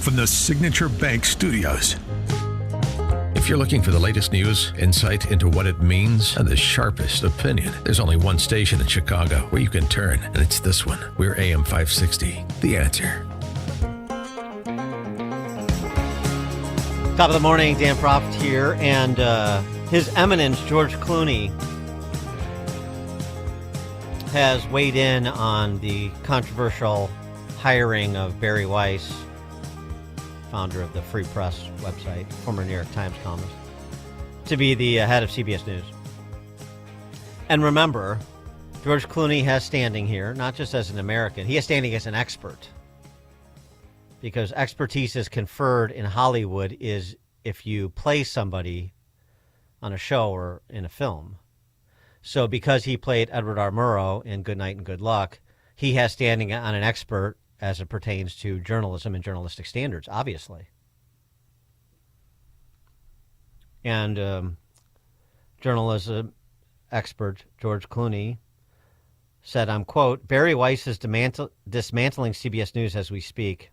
from the Signature Bank Studios. If you're looking for the latest news, insight into what it means, and the sharpest opinion, there's only one station in Chicago where you can turn, and it's this one. We're AM 560, The Answer. Top of the morning, Dan Proft here, and His Eminence, George Clooney, has weighed in on the controversial hiring of Bari Weiss, founder of the Free Press website, former New York Times columnist, to be the head of CBS News. And remember, George Clooney has standing here, not just as an American, he has standing as an expert. Because expertise is conferred in Hollywood is if you play somebody on a show or in a film. So because he played Edward R. Murrow in Good Night and Good Luck, he has standing on an expert as it pertains to journalism and journalistic standards, obviously. And journalism expert George Clooney said, I'm quote, Bari Weiss is dismantling CBS News as we speak.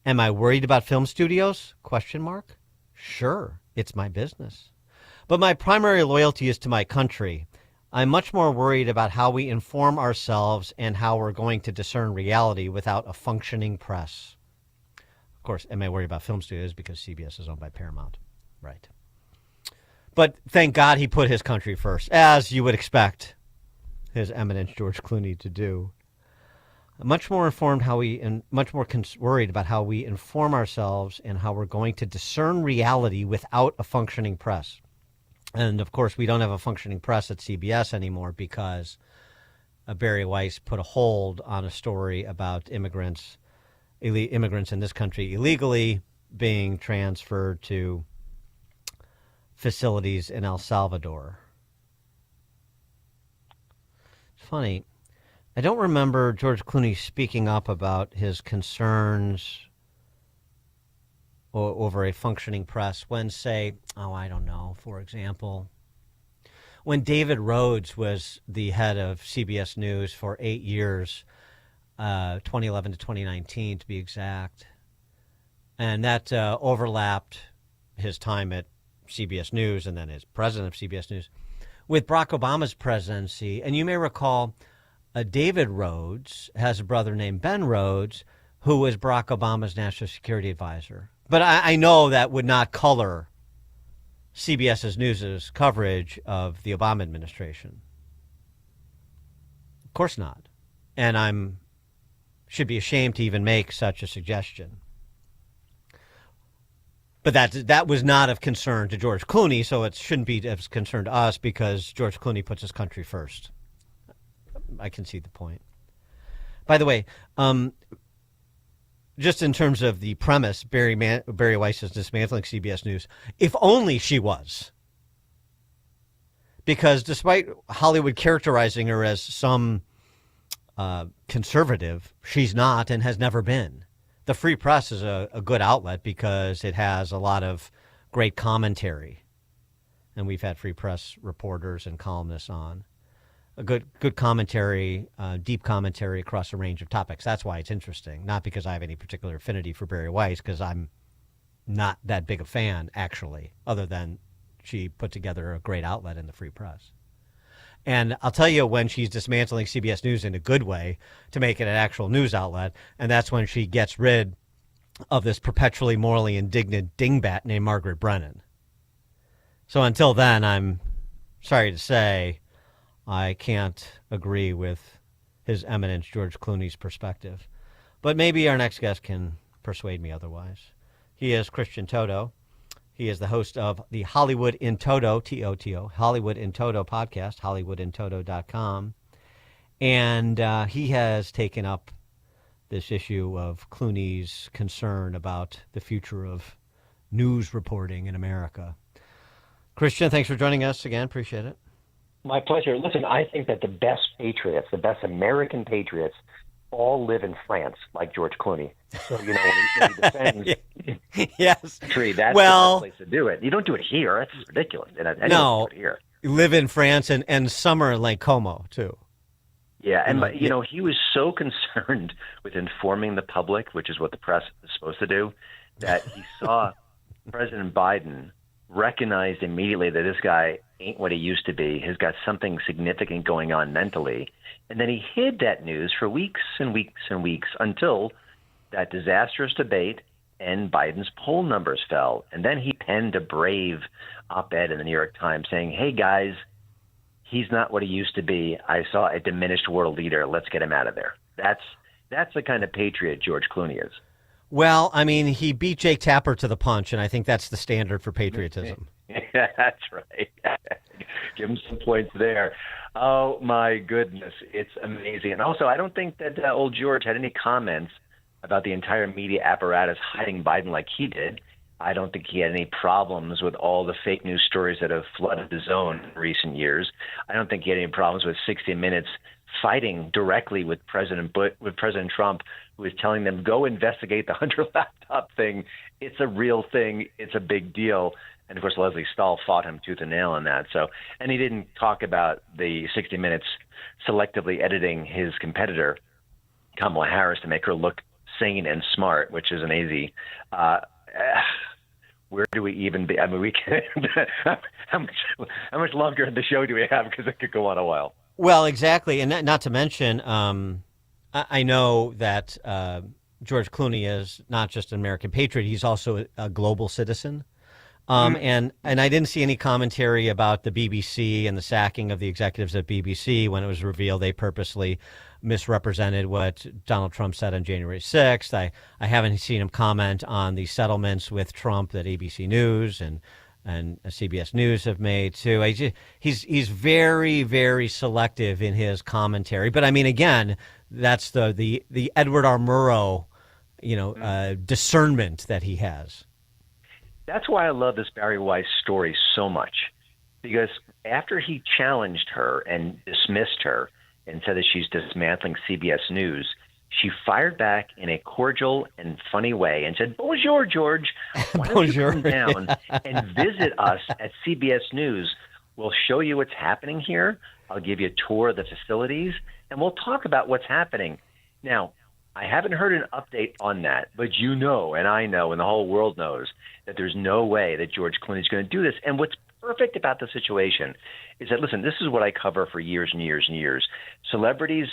Am I worried about film studios? Question mark. Sure, it's my business. But my primary loyalty is to my country. I'm much more worried about how we inform ourselves and how we're going to discern reality without a functioning press. Of course, am I worried about film studios? Because CBS is owned by Paramount. Right. But thank God he put his country first, as you would expect His Eminence George Clooney to do. Much more informed worried about how we inform ourselves and how we're going to discern reality without a functioning press. And of course, we don't have a functioning press at CBS anymore because Bari Weiss put a hold on a story about immigrants in this country illegally being transferred to facilities in El Salvador. It's funny. I don't remember George Clooney speaking up about his concerns over a functioning press when, say, for example, when David Rhodes was the head of CBS News for 8 years, 2011 to 2019 to be exact, and that overlapped his time at CBS News and then as president of CBS News with Barack Obama's presidency. And you may recall David Rhodes has a brother named Ben Rhodes, who was Barack Obama's national security advisor. But I know that would not color CBS's News's coverage of the Obama administration. Of course not. And should be ashamed to even make such a suggestion. But that was not of concern to George Clooney, so it shouldn't be of concern to us because George Clooney puts his country first. I can see the point. By the way, just in terms of the premise, Bari Weiss is dismantling CBS News. If only she was. Because despite Hollywood characterizing her as some conservative, she's not and has never been. The Free Press is a good outlet because it has a lot of great commentary. And we've had Free Press reporters and columnists on. A good commentary, deep commentary across a range of topics. That's why it's interesting. Not because I have any particular affinity for Bari Weiss, because I'm not that big a fan, actually, other than she put together a great outlet in the Free Press. And I'll tell you when she's dismantling CBS News in a good way to make it an actual news outlet, and that's when she gets rid of this perpetually morally indignant dingbat named Margaret Brennan. So until then, I'm sorry to say, I can't agree with His Eminence George Clooney's perspective. But maybe our next guest can persuade me otherwise. He is Christian Toto. He is the host of the Hollywood in Toto, T-O-T-O, Hollywood in Toto podcast, HollywoodInToto.com. And he has taken up this issue of Clooney's concern about the future of news reporting in America. Christian, thanks for joining us again. Appreciate it. My pleasure. Listen, I think that the best patriots, the best American patriots, all live in France, like George Clooney. So, when he defends yes. country, that's the best place to do it. You don't do it here. That's ridiculous. No, do it here. You live in France and summer in Lake Como, too. Yeah, and he was so concerned with informing the public, which is what the press is supposed to do, that he saw President Biden recognized immediately that this guy ain't what he used to be. He's got something significant going on mentally. And then he hid that news for weeks and weeks and weeks until that disastrous debate and Biden's poll numbers fell. And then he penned a brave op-ed in the New York Times saying, hey, guys, he's not what he used to be. I saw a diminished world leader. Let's get him out of there. That's the kind of patriot George Clooney is. Well, I mean, he beat Jake Tapper to the punch, and I think that's the standard for patriotism. Yeah, that's right. Give him some points there. Oh, my goodness. It's amazing. And also, I don't think that old George had any comments about the entire media apparatus hiding Biden like he did. I don't think he had any problems with all the fake news stories that have flooded the zone in recent years. I don't think he had any problems with 60 Minutes fighting directly with President Trump, who is telling them, go investigate the Hunter laptop thing. It's a real thing. It's a big deal. And, of course, Leslie Stahl fought him tooth and nail on that. And he didn't talk about the 60 Minutes selectively editing his competitor, Kamala Harris, to make her look sane and smart, which is an easy. Where do we even be? I mean, we can. How much longer in the show do we have? Because it could go on a while. Well, exactly, and not to mention, I know that George Clooney is not just an American patriot; he's also a global citizen. And I didn't see any commentary about the BBC and the sacking of the executives at BBC when it was revealed they purposely misrepresented what Donald Trump said on January 6th. I haven't seen him comment on the settlements with Trump that ABC News and CBS News have made too. He's very, very selective in his commentary. But I mean, again, that's the Edward R. Murrow, discernment that he has. That's why I love this Bari Weiss story so much, because after he challenged her and dismissed her and said that she's dismantling CBS News, she fired back in a cordial and funny way and said, bonjour, George. Why don't you come down and visit us at CBS News? We'll show you what's happening here. I'll give you a tour of the facilities, and we'll talk about what's happening. Now, I haven't heard an update on that, but you know, and I know, and the whole world knows that there's no way that George Clooney is going to do this. And what's perfect about the situation is that, listen, this is what I cover for years and years and years. Celebrities,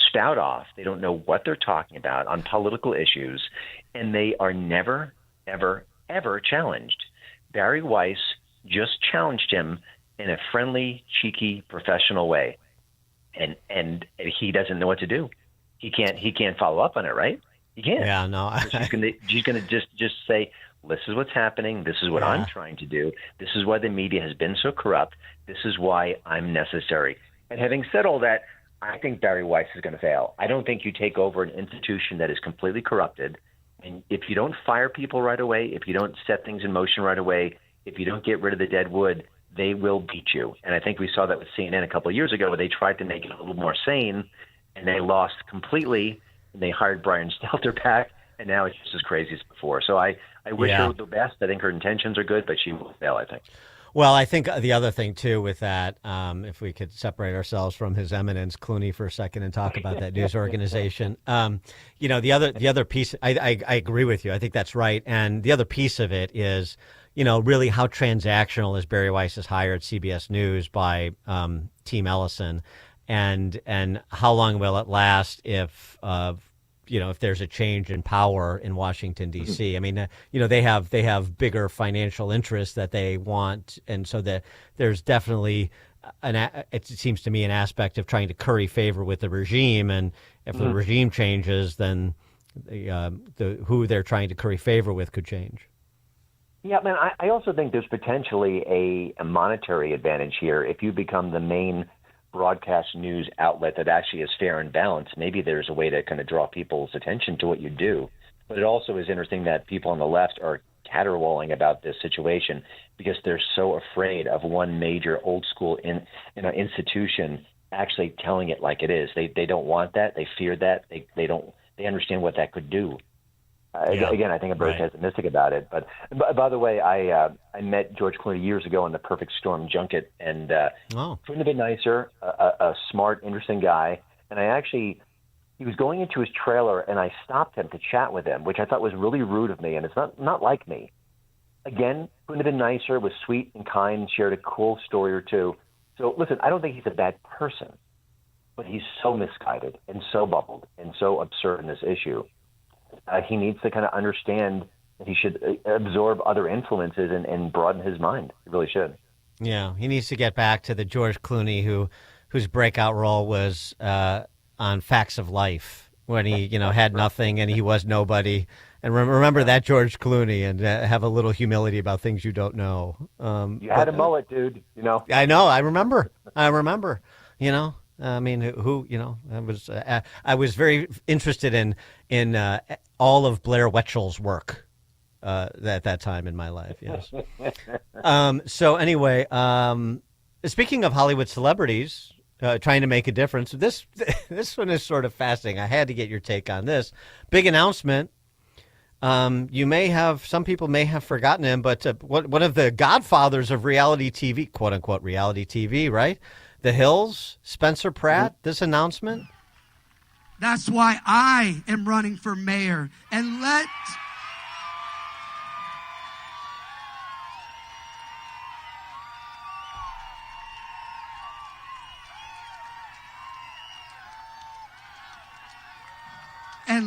spout off. They don't know what they're talking about on political issues, and they are never, ever, ever challenged. Bari Weiss just challenged him in a friendly, cheeky, professional way, and he doesn't know what to do. He can't follow up on it, right? He can't. Yeah, no. She's gonna just say, this is what's happening. This is what I'm trying to do. This is why the media has been so corrupt. This is why I'm necessary. And having said all that, I think Bari Weiss is going to fail. I don't think you take over an institution that is completely corrupted. And if you don't fire people right away, if you don't set things in motion right away, if you don't get rid of the dead wood, they will beat you. And I think we saw that with CNN a couple of years ago, where they tried to make it a little more sane, and they lost completely, and they hired Brian Stelter back, and now it's just as crazy as before. So I wish her the best. I think her intentions are good, but she will fail, I think. Well, I think the other thing, too, with that, if we could separate ourselves from His Eminence Clooney for a second and talk about that news organization, the other piece, I agree with you. I think that's right. And the other piece of it is, really how transactional is Bari Weiss's hire at CBS News by Team Ellison, and how long will it last if there's a change in power in Washington, D.C. I mean, they have bigger financial interests that they want. And so there's definitely it seems to me an aspect of trying to curry favor with the regime. And if the regime changes, then who they're trying to curry favor with could change. Yeah, man, I also think there's potentially a monetary advantage here. If you become the main broadcast news outlet that actually is fair and balanced, maybe there's a way to kind of draw people's attention to what you do. But it also is interesting that people on the left are caterwauling about this situation because they're so afraid of one major old school institution actually telling it like it is. They don't want that. They fear that. They understand what that could do. Again, I think I'm very pessimistic about it. But by the way, I met George Clooney years ago on the Perfect Storm junket, and couldn't have been nicer. A smart, interesting guy. and he was going into his trailer, and I stopped him to chat with him, which I thought was really rude of me, and it's not like me. Again, couldn't have been nicer, was sweet and kind, shared a cool story or two. So listen, I don't think he's a bad person, but he's so misguided and so bubbled and so absurd in this issue. He needs to kind of understand that he should absorb other influences and broaden his mind. He really should. Yeah, he needs to get back to the George Clooney whose breakout role was on Facts of Life when he had nothing and he was nobody. And remember that George Clooney, and have a little humility about things you don't know. You had a mullet, dude. I know. I remember. I mean, I was very interested in all of Blair Wetchel's work at that time in my life. Yes. So anyway, speaking of Hollywood celebrities trying to make a difference, this one is sort of fascinating. I had to get your take on this big announcement. Some people may have forgotten him, but one of the godfathers of reality TV, quote unquote reality TV, right? The Hills, Spencer Pratt, this announcement. That's why I am running for mayor. And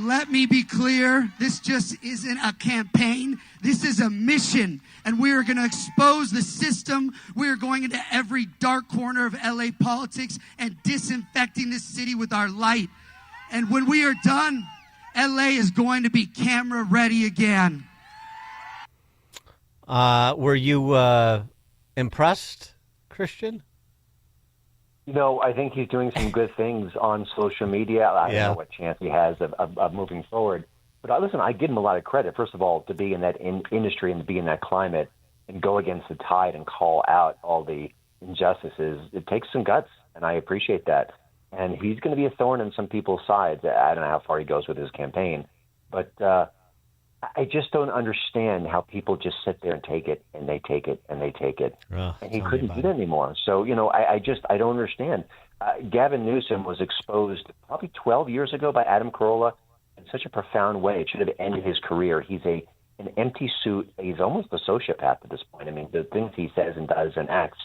let me be clear, this just isn't a campaign. This is a mission. And we are going to expose the system. We are going into every dark corner of LA politics and disinfecting this city with our light. And when we are done, LA is going to be camera ready again. Were you impressed, Christian? I think he's doing some good things on social media. I don't know what chance he has of moving forward. But listen, I give him a lot of credit, first of all, to be in that industry and to be in that climate and go against the tide and call out all the injustices. It takes some guts, and I appreciate that. And he's going to be a thorn in some people's sides. I don't know how far he goes with his campaign. But I just don't understand how people just sit there and take it, and they take it, and they take it. And he couldn't do that anymore. So, I don't understand. Gavin Newsom was exposed probably 12 years ago by Adam Carolla in such a profound way. It should have ended his career. He's an empty suit. He's almost a sociopath at this point. I mean, the things he says and does and acts.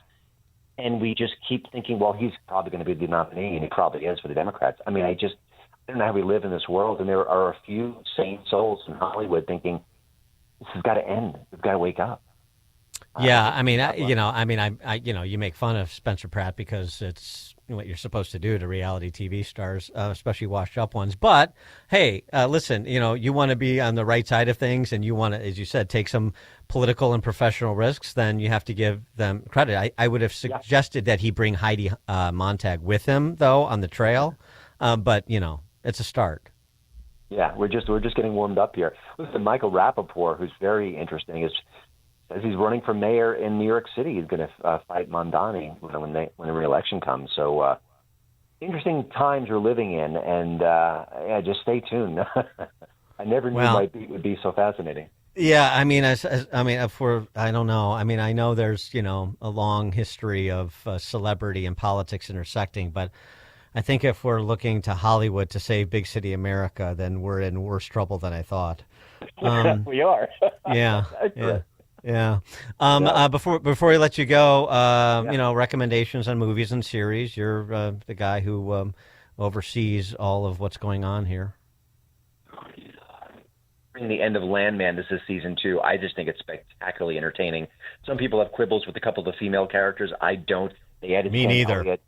And we just keep thinking, well, he's probably going to be the nominee, and he probably is for the Democrats. I mean, I don't know how we live in this world, and there are a few sane souls in Hollywood thinking this has got to end. We've got to wake up. Yeah, you make fun of Spencer Pratt because it's what you're supposed to do to reality TV stars, especially washed up ones. But hey, listen, you want to be on the right side of things, and you want to, as you said, take some political and professional risks. Then you have to give them credit. I would have suggested that he bring Heidi Montag with him, though, on the trail. But it's a start. Yeah, we're just getting warmed up here. Listen, Michael Rappaport, who's very interesting, says he's running for mayor in New York City. He's going to fight Mondani when the re-election comes. So interesting times we're living in, and just stay tuned. I never knew my beat would be so fascinating. Yeah, I don't know. I know there's a long history of celebrity and politics intersecting, but I think if we're looking to Hollywood to save big city America, then we're in worse trouble than I thought. We are. Yeah. Before we let you go, recommendations on movies and series. You're the guy who oversees all of what's going on here. The end of Landman this season 2. I just think it's spectacularly entertaining. Some people have quibbles with a couple of the female characters. I don't. They added Me neither. Elliott.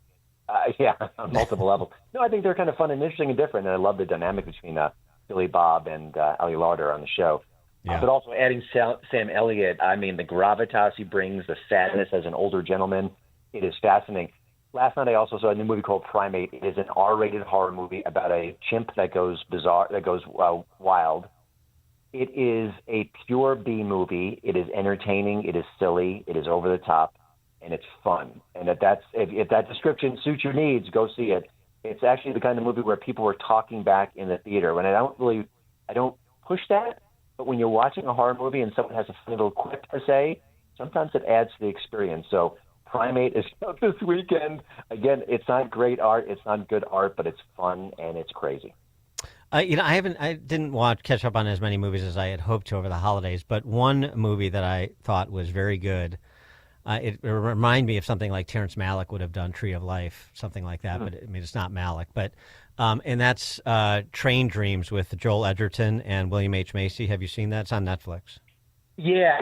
On multiple levels. No, I think they're kind of fun and interesting and different, and I love the dynamic between Billy Bob and Ali Larder on the show. Yeah. But also adding Sam Elliott, the gravitas he brings, the sadness as an older gentleman, it is fascinating. Last night I also saw a new movie called Primate. It is an R-rated horror movie about a chimp that goes wild. It is a pure B movie. It is entertaining. It is silly. It is over the top. And it's fun. And if that description suits your needs, go see it. It's actually the kind of movie where people are talking back in the theater. And I don't push that, but when you're watching a horror movie and someone has a funny little quip to say, sometimes it adds to the experience. So Primate is out this weekend. Again, it's not great art. It's not good art, but it's fun and it's crazy. I didn't catch up on as many movies as I had hoped to over the holidays, but one movie that I thought was very good, it reminded me of something like Terrence Malick would have done, Tree of Life, something like that, but it's not Malick. But and that's Train Dreams with Joel Edgerton and William H. Macy. Have you seen that? It's on Netflix. Yeah,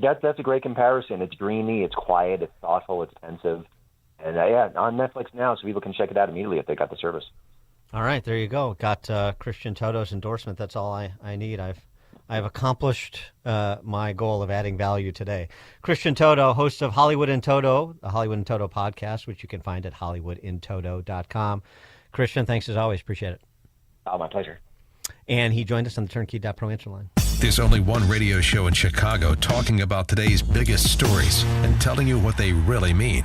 that's a great comparison. It's dreamy, it's quiet, it's thoughtful, it's pensive. And on Netflix now, so people can check it out immediately if they got the service. All right, there you go. Got Christian Toto's endorsement. That's all I need. I've accomplished my goal of adding value today. Christian Toto, host of Hollywood in Toto, the Hollywood in Toto podcast, which you can find at HollywoodInToto.com. Christian, thanks as always. Appreciate it. Oh, my pleasure. And he joined us on the Turnkey.Pro answer line. There's only one radio show in Chicago talking about today's biggest stories and telling you what they really mean.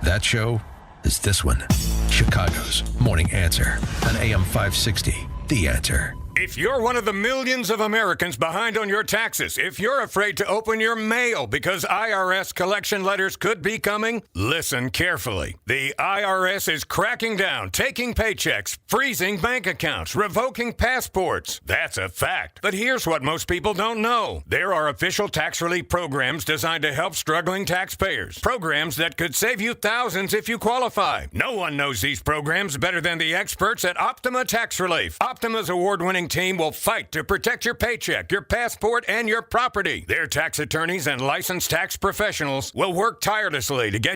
That show is this one, Chicago's Morning Answer on AM 560, The Answer. If you're one of the millions of Americans behind on your taxes, if you're afraid to open your mail because IRS collection letters could be coming, listen carefully. The IRS is cracking down, taking paychecks, freezing bank accounts, revoking passports. That's a fact. But here's what most people don't know. There are official tax relief programs designed to help struggling taxpayers. Programs that could save you thousands if you qualify. No one knows these programs better than the experts at Optima Tax Relief. Optima's award-winning team will fight to protect your paycheck, your passport, and your property. Their tax attorneys and licensed tax professionals will work tirelessly to get